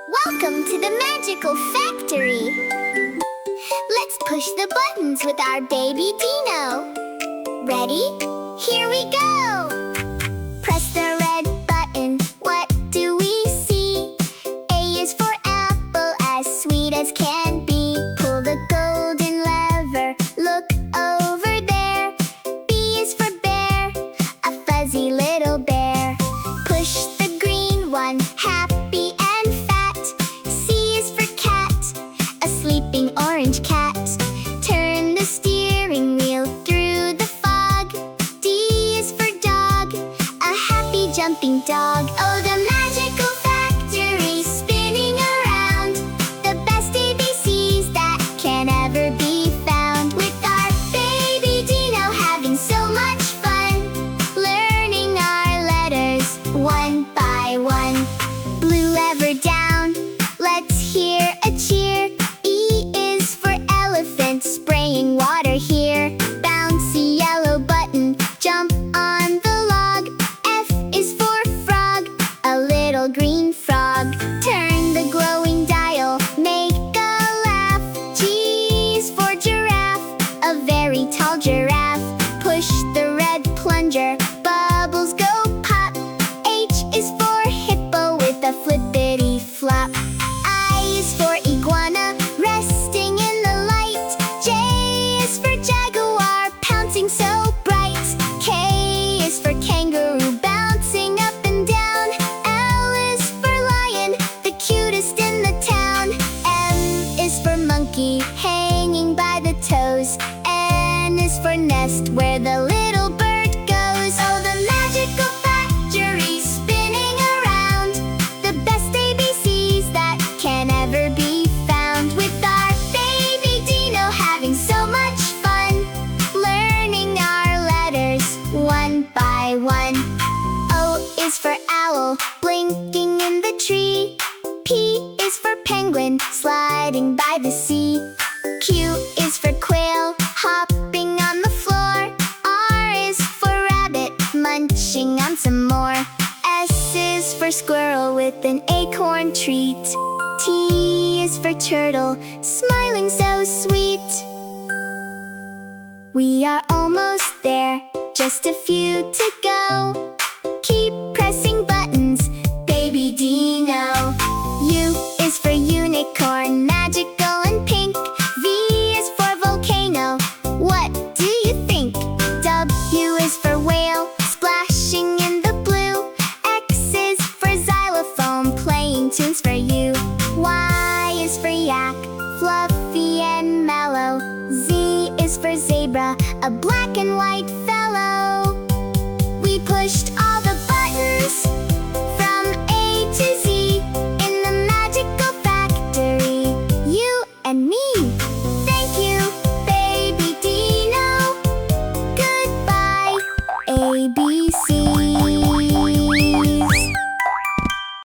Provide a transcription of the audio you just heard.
Welcome to the magical factory. Let's push the buttons with our Baby Dino. Ready? Here we go! Press the red button. What do we see? A is for apple, as sweet as can be. Pull the golden lever. Look over there. B is for bear, a fuzzy little bear. Push the green one. Happy and fat. C is for cat, a sleeping orange cat. Turn the steering wheel through the fog. D is for dog, a happy jumping dog. Oh, the magical factory spinning around. The best ABCs that can ever be found. With our Baby Dino having so much fun, learning our letters one by one. Blue lever down, let's hear a cheer. E is for elephant, spraying water here. Bouncy yellow button, jump on the log. F is for frog, a little green frog. Turn the glowing dial, make a laugh. G is for giraffe, a very tall giraffe. Push the red plunger, bubbles go pop. H is for hippo with a flippity flop. I is for iguana, resting in the light. J is for jaguar, pouncing so bright. K is for kangaroo, bouncing up and down. L is for lion, the cutest in the town. M is for monkey, hanging by the toes. N is for nest, where the little bird goes. Oh, the magical factory spinning around. The best ABCs that can ever be found. With our Baby Dino having so much fun, learning our letters one by one. O is for owl, blinking in the tree. P is for penguin, sliding by the sea. Q is for quail, hopping on the floor. R is for rabbit, munching on some more. S is for squirrel with an acorn treat. T is for turtle, smiling so sweet. We are almost there, just a few to go. Keep pressing buttons, Baby Dino. U is for unicorn, magical and pink. V is for volcano, what do you think? W is for whale, splashing in the blue. X is for xylophone, playing tunes for you. Y is for yak, fluffy and mellow. Z is for zebra, a black and white fellow. We pushed